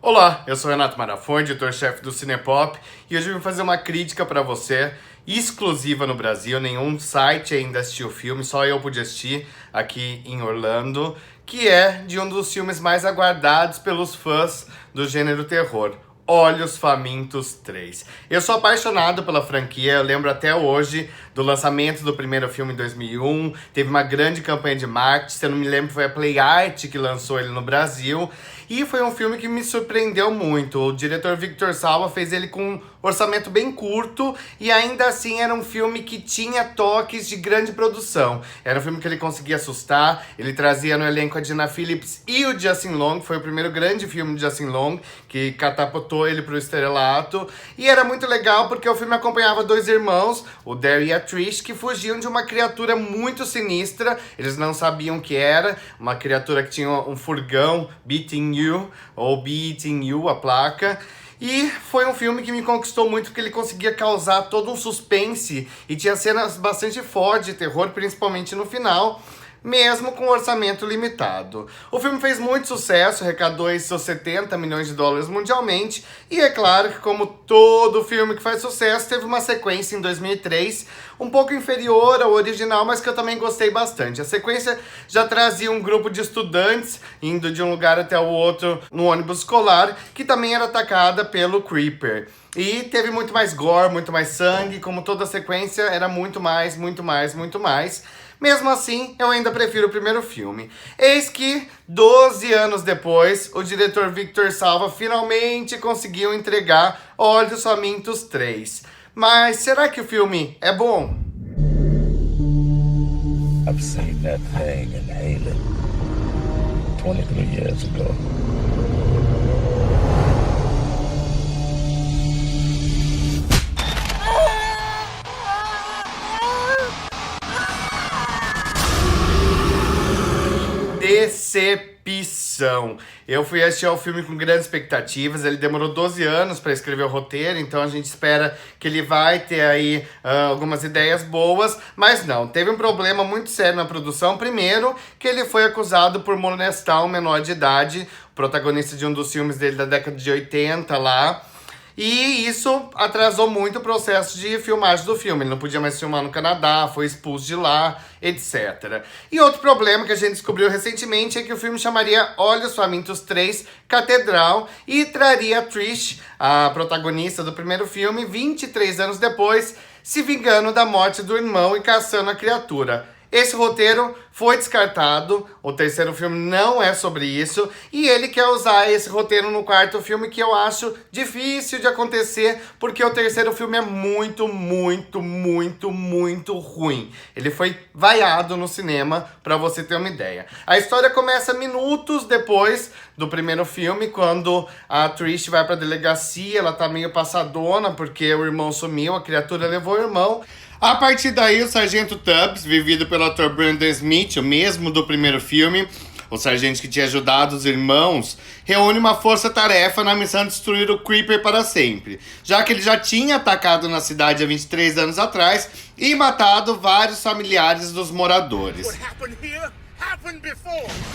Olá, eu sou Renato Marafon, editor-chefe do Cinepop, e hoje eu vim fazer uma crítica para você, exclusiva no Brasil, nenhum site ainda assistiu o filme, só eu pude assistir aqui em Orlando, que é de um dos filmes mais aguardados pelos fãs do gênero terror, Olhos Famintos 3. Eu sou apaixonado pela franquia, eu lembro até hoje do lançamento do primeiro filme em 2001, teve uma grande campanha de marketing, se eu não me lembro foi a Play Art que lançou ele no Brasil, e foi um filme que me surpreendeu muito. O diretor Victor Salva fez ele com um orçamento bem curto e ainda assim era um filme que tinha toques de grande produção. Era um filme que ele conseguia assustar, ele trazia no elenco a Gina Phillips e o Justin Long, foi o primeiro grande filme de Justin Long, que catapultou ele pro estrelato. E era muito legal porque o filme acompanhava dois irmãos, o Derry e a Trish, que fugiam de uma criatura muito sinistra, eles não sabiam o que era, uma criatura que tinha um furgão, Beating You, ou Beating You, a placa. E foi um filme que me conquistou muito porque ele conseguia causar todo um suspense e tinha cenas bastante fortes de terror, principalmente no final, mesmo com um orçamento limitado. O filme fez muito sucesso, arrecadou seus 70 milhões de dólares mundialmente, e é claro que, como todo filme que faz sucesso, teve uma sequência em 2003, um pouco inferior ao original, mas que eu também gostei bastante. A sequência já trazia um grupo de estudantes indo de um lugar até o outro no ônibus escolar, que também era atacada pelo Creeper. E teve muito mais gore, muito mais sangue, como toda a sequência era muito mais. Mesmo assim, eu ainda prefiro o primeiro filme. Eis que, 12 anos depois, o diretor Victor Salva finalmente conseguiu entregar Olhos Famintos 3. Mas será que o filme é bom? I've seen that thing in Haley 23 years ago. Decepção. Eu fui assistir ao filme com grandes expectativas, ele demorou 12 anos para escrever o roteiro, então a gente espera que ele vai ter aí algumas ideias boas, mas não, teve um problema muito sério na produção. Primeiro, que ele foi acusado por molestar um menor de idade, protagonista de um dos filmes dele da década de 80 lá, e isso atrasou muito o processo de filmagem do filme. Ele não podia mais filmar no Canadá, foi expulso de lá, etc. E outro problema que a gente descobriu recentemente é que o filme chamaria Olhos Famintos 3 Catedral e traria a Trish, a protagonista do primeiro filme, 23 anos depois, se vingando da morte do irmão e caçando a criatura. Esse roteiro foi descartado, o terceiro filme não é sobre isso, e ele quer usar esse roteiro no quarto filme, que eu acho difícil de acontecer, porque o terceiro filme é muito ruim. Ele foi vaiado no cinema, pra você ter uma ideia. A história começa minutos depois do primeiro filme, quando a Trish vai pra delegacia, ela tá meio passadona, porque o irmão sumiu, a criatura levou o irmão. A partir daí, o Sargento Tubbs, vivido pelo ator Brandon Smith, o mesmo do primeiro filme, o sargento que tinha ajudado os irmãos, reúne uma força-tarefa na missão de destruir o Creeper para sempre, já que ele já tinha atacado na cidade há 23 anos atrás e matado vários familiares dos moradores.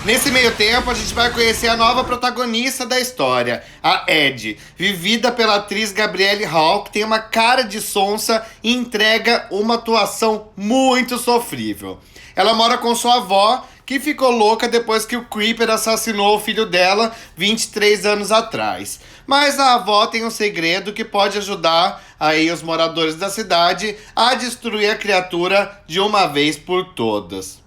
Nesse meio tempo, a gente vai conhecer a nova protagonista da história, a Ed, vivida pela atriz Gabrielle Hall, que tem uma cara de sonsa e entrega uma atuação muito sofrível. Ela mora com sua avó, que ficou louca depois que o Creeper assassinou o filho dela 23 anos atrás. Mas a avó tem um segredo que pode ajudar aí os moradores da cidade a destruir a criatura de uma vez por todas.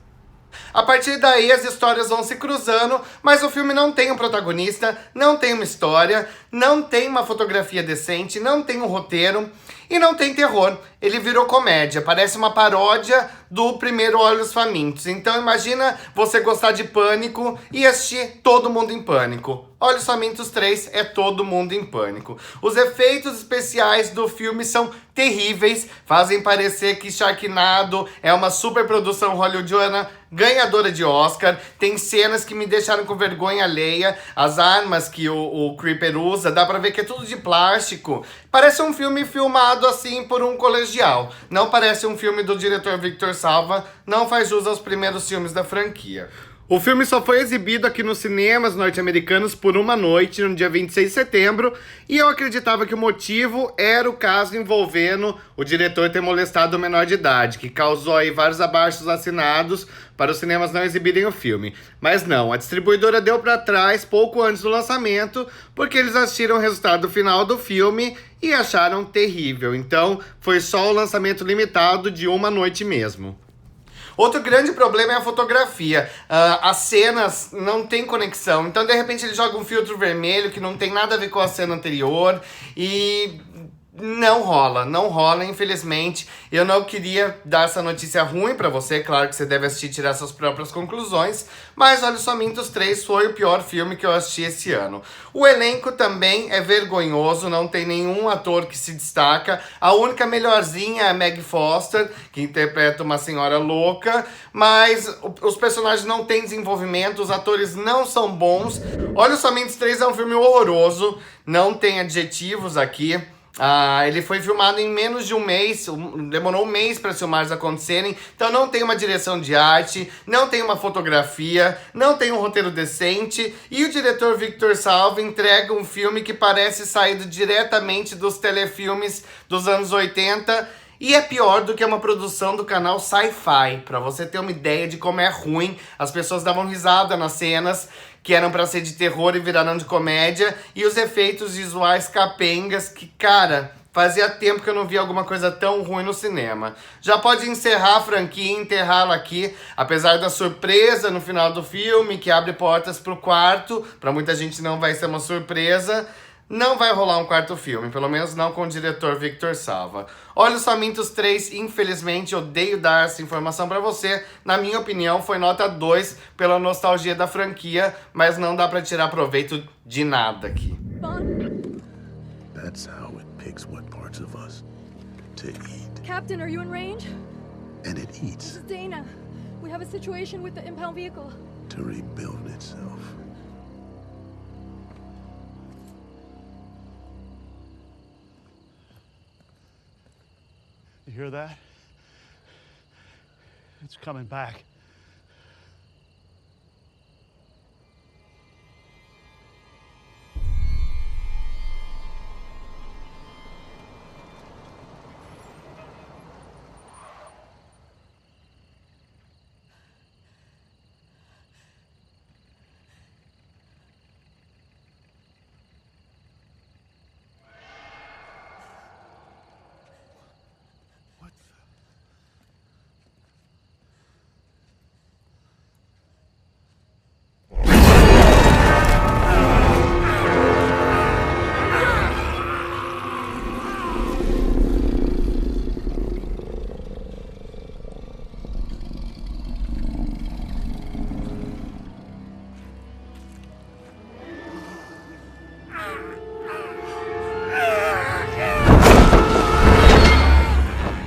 A partir daí as histórias vão se cruzando, mas o filme não tem um protagonista, não tem uma história, não tem uma fotografia decente, não tem um roteiro e não tem terror. Ele virou comédia, parece uma paródia do primeiro Olhos Famintos. Então imagina você gostar de Pânico e assistir Todo Mundo em Pânico. Olhos Famintos 3 é Todo Mundo em Pânico. Os efeitos especiais do filme são terríveis, fazem parecer que Sharknado é uma superprodução hollywoodiana ganhadora de Oscar. Tem cenas que me deixaram com vergonha alheia. As armas que o Creeper usa, dá pra ver que é tudo de plástico. Parece um filme filmado assim por um colegial. Não parece um filme do diretor Victor Salva, não faz jus aos primeiros filmes da franquia. O filme só foi exibido aqui nos cinemas norte-americanos por uma noite, no dia 26 de setembro, e eu acreditava que o motivo era o caso envolvendo o diretor ter molestado o menor de idade, que causou aí vários abaixos-assinados para os cinemas não exibirem o filme. Mas não, a distribuidora deu para trás pouco antes do lançamento, porque eles assistiram o resultado final do filme e acharam terrível. Então, foi só o lançamento limitado de uma noite mesmo. Outro grande problema é a fotografia. As cenas não tem conexão. Então, de repente, ele joga um filtro vermelho que não tem nada a ver com a cena anterior. E não rola, infelizmente. Eu não queria dar essa notícia ruim pra você. Claro que você deve assistir e tirar suas próprias conclusões. Mas Olhos Famintos 3 foi o pior filme que eu assisti esse ano. O elenco também é vergonhoso, não tem nenhum ator que se destaca. A única melhorzinha é a Meg Foster, que interpreta uma senhora louca. Mas os personagens não têm desenvolvimento, os atores não são bons. Olhos Famintos 3 é um filme horroroso, não tem adjetivos aqui. Ele foi filmado em menos de um mês, demorou um mês para as filmagens acontecerem, então não tem uma direção de arte, não tem uma fotografia, não tem um roteiro decente, e o diretor Victor Salva entrega um filme que parece saído diretamente dos telefilmes dos anos 80, e é pior do que uma produção do canal Sci-Fi, pra você ter uma ideia de como é ruim. As pessoas davam risada nas cenas, que eram pra ser de terror e viraram de comédia, e os efeitos visuais capengas, que, cara, fazia tempo que eu não via alguma coisa tão ruim no cinema. Já pode encerrar a franquia e enterrá-la aqui, apesar da surpresa no final do filme, que abre portas pro quarto, pra muita gente não vai ser uma surpresa. Não vai rolar um quarto filme, pelo menos não com o diretor Victor Salva. Olhos Famintos 3, infelizmente, odeio dar essa informação pra você. Na minha opinião, foi nota 2 pela nostalgia da franquia, mas não dá pra tirar proveito de nada aqui. That's how it picks what parts of us to eat. Captain, are you in range? And it eats This is Dana. We have a situation with the impound vehicle. to rebuild itself. You hear that? It's coming back.